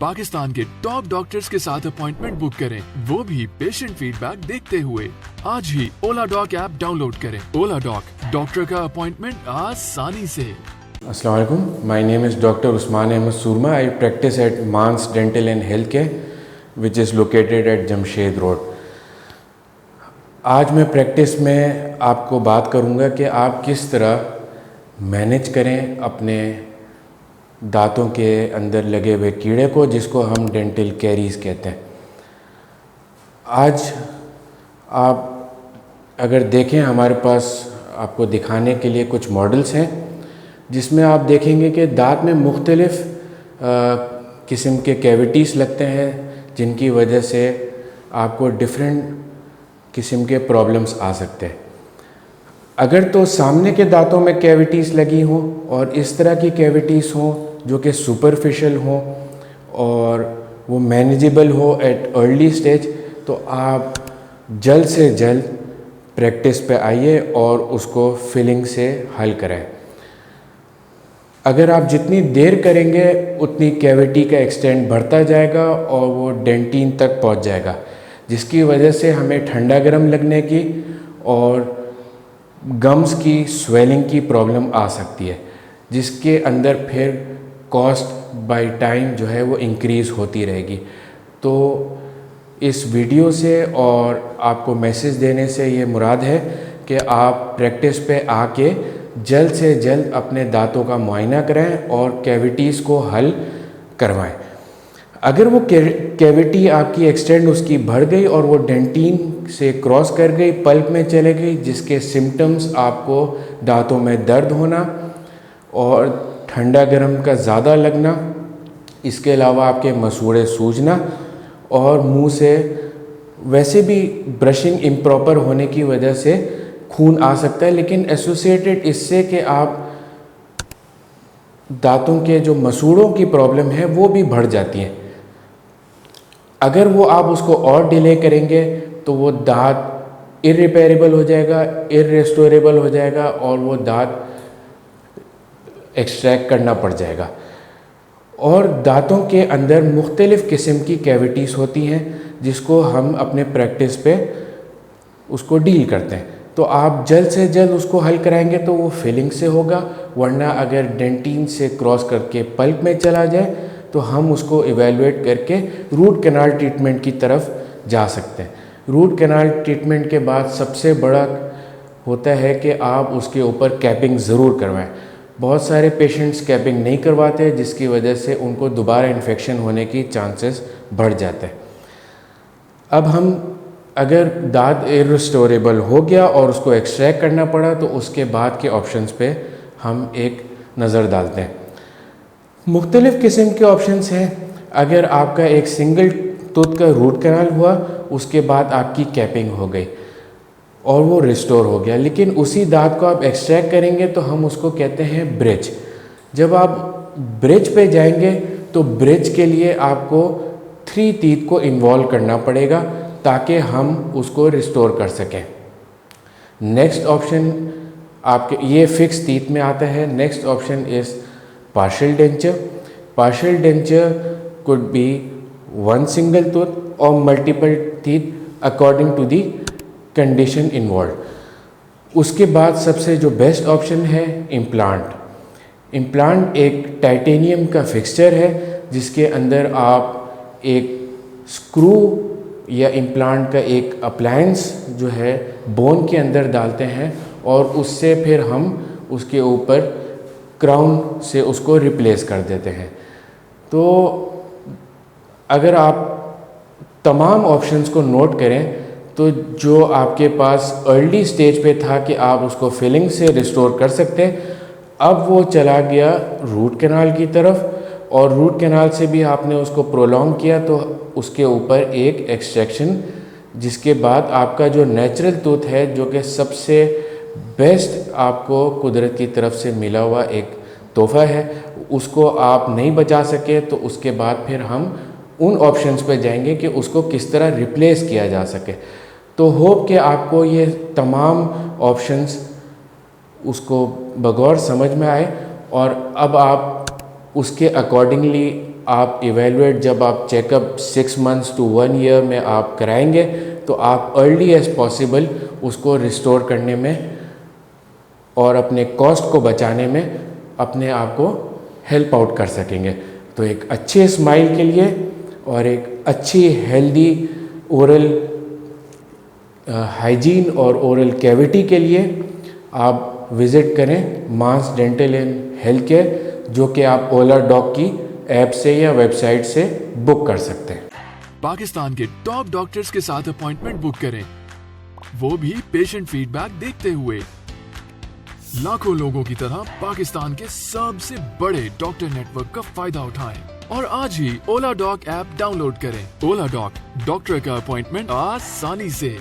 पाकिस्तान के top doctors के साथ अपॉइंटमेंट बुक करें, वो भी पेशेंट फीडबैक देखते हुए। आज ही ओला डॉक ऐप डाउनलोड करें। ओला डॉक, डॉक्टर का अपॉइंटमेंट आसानी से। अस्सलाम वालेकुम, my name is doctor Usman Ahmad Surma. I practice at Mans dental and health care which is located at Jamshed road. आज मैं प्रैक्टिस में आपको बात करूंगा कि आप किस तरह मैनेज करें अपने दांतों के अंदर लगे हुए कीड़े को, जिसको हम डेंटल कैरीज कहते हैं। आज आप अगर देखें, हमारे पास आपको दिखाने के लिए कुछ मॉडल्स हैं जिसमें आप देखेंगे कि दांत में मुख्तलिफ़ किस्म के कैविटीज़ लगते हैं, जिनकी वजह से आपको डिफरेंट किस्म के प्रॉब्लम्स आ सकते हैं। अगर तो सामने के दांतों में कैविटीज़ लगी हों और इस तरह की कैविटीज़ हों जो कि सुपरफिशियल हों और वो मैनेजेबल हो एट अर्ली स्टेज, तो आप जल्द से जल्द प्रैक्टिस पे आइए और उसको फिलिंग से हल करें। अगर आप जितनी देर करेंगे उतनी कैविटी का एक्सटेंड बढ़ता जाएगा और वो डेंटिन तक पहुंच जाएगा, जिसकी वजह से हमें ठंडा गर्म लगने की और गम्स की स्वेलिंग की प्रॉब्लम आ सकती है, जिसके अंदर फिर कॉस्ट बाय टाइम जो है वो इंक्रीज़ होती रहेगी। तो इस वीडियो से और आपको मैसेज देने से ये मुराद है कि आप प्रैक्टिस पे आके जल्द से जल्द अपने दांतों का मुआयना करें और कैविटीज़ को हल करवाएं। अगर वो कैविटी आपकी एक्सटेंड उसकी बढ़ गई और वो डेंटिन से क्रॉस कर गई, पल्प में चले गई, जिसके सिम्टम्स आपको दांतों में दर्द होना और ठंडा गर्म का ज़्यादा लगना, इसके अलावा आपके मसूड़े सूजना और मुंह से वैसे भी ब्रशिंग इम्प्रॉपर होने की वजह से खून आ सकता है, लेकिन एसोसिएटेड इससे कि आप दांतों के जो मसूड़ों की प्रॉब्लम है वो भी बढ़ जाती है। अगर वो आप उसको और डिले करेंगे तो वो दांत इरिपेरेबल हो जाएगा, इरेस्टोरेबल हो जाएगा और वो दांत एक्सट्रैक्ट करना पड़ जाएगा। और दांतों के अंदर मुख्तलिफ़ किस्म की कैविटीज़ होती हैं जिसको हम अपने प्रैक्टिस पे उसको डील करते हैं। तो आप जल्द से जल्द उसको हल कराएंगे तो वो फिलिंग से होगा, वरना अगर डेंटिन से क्रॉस करके पल्प में चला जाए तो हम उसको इवेलुएट करके रूट कैनाल ट्रीटमेंट की तरफ जा सकते हैं। रूट कैनाल ट्रीटमेंट के बाद सबसे बड़ा होता है कि आप उसके ऊपर कैपिंग ज़रूर करवाएं। बहुत सारे पेशेंट्स कैपिंग नहीं करवाते, जिसकी वजह से उनको दोबारा इन्फेक्शन होने की चांसेस बढ़ जाते हैं। अब हम अगर दांत इरेस्टोरेबल हो गया और उसको एक्सट्रैक्ट करना पड़ा तो उसके बाद के ऑप्शंस पे हम एक नज़र डालते हैं। मुख्तलिफ़ किस्म के ऑप्शंस हैं। अगर आपका एक सिंगल टूथ का रूट कैनाल हुआ, उसके बाद आपकी कैपिंग हो गई और वो रिस्टोर हो गया, लेकिन उसी दांत को आप एक्सट्रैक्ट करेंगे तो हम उसको कहते हैं ब्रिज। जब आप ब्रिज पे जाएंगे तो ब्रिज के लिए आपको 3 टीथ को इन्वॉल्व करना पड़ेगा ताकि हम उसको रिस्टोर कर सकें। नेक्स्ट ऑप्शन आपके ये फिक्स टीथ में आता है। Next option is partial denture. Partial denture could be one single tooth or multiple teeth according to the condition involved. उसके बाद सबसे जो बेस्ट ऑप्शन है इम्प्लांट। इम्प्लांट एक टाइटेनियम का फिक्सचर है जिसके अंदर आप एक स्क्रू या इम्प्लांट का एक अप्लायंस जो है बोन के अंदर डालते हैं और उससे फिर हम उसके ऊपर क्राउन से उसको रिप्लेस कर देते हैं। तो अगर आप तमाम ऑप्शंस को नोट करें तो जो आपके पास अर्ली स्टेज पे था कि आप उसको फिलिंग से रिस्टोर कर सकते हैं, अब वो चला गया रूट कैनाल की तरफ और रूट कैनाल से भी आपने उसको प्रोलॉन्ग किया तो उसके ऊपर एक एक्सट्रैक्शन, जिसके बाद आपका जो नेचुरल टूथ है जो कि सबसे बेस्ट आपको कुदरत की तरफ से मिला हुआ एक तोहफ़ा है, उसको आप नहीं बचा सके तो उसके बाद फिर हम उन ऑप्शंस पे जाएंगे कि उसको किस तरह रिप्लेस किया जा सके। तो होप कि आपको ये तमाम ऑप्शंस उसको बगौर समझ में आए और अब आप उसके अकॉर्डिंगली आप इवेलुएट जब आप चेकअप 6 मंथ्स टू 1 ईयर में आप कराएंगे तो आप अर्ली एज पॉसिबल उसको रिस्टोर करने में और अपने कॉस्ट को बचाने में अपने आप को हेल्प आउट कर सकेंगे। तो एक अच्छे स्माइल के लिए और एक अच्छी हेल्दी ओरल हाइजीन और ओरल कैविटी के लिए आप विज़िट करें मास डेंटल एंड हेल्थ केयर, जो कि आप ओला डॉग की ऐप से या वेबसाइट से बुक कर सकते हैं। पाकिस्तान के टॉप डॉक्टर्स के साथ अपॉइंटमेंट बुक करें, वो भी पेशेंट फीडबैक देखते हुए। लाखों लोगों की तरह पाकिस्तान के सबसे बड़े डॉक्टर नेटवर्क का फायदा उठाएं और आज ही ओला डॉग ऐप डाउनलोड करें। ओला डॉग, डॉक्टर का अपॉइंटमेंट आसानी से।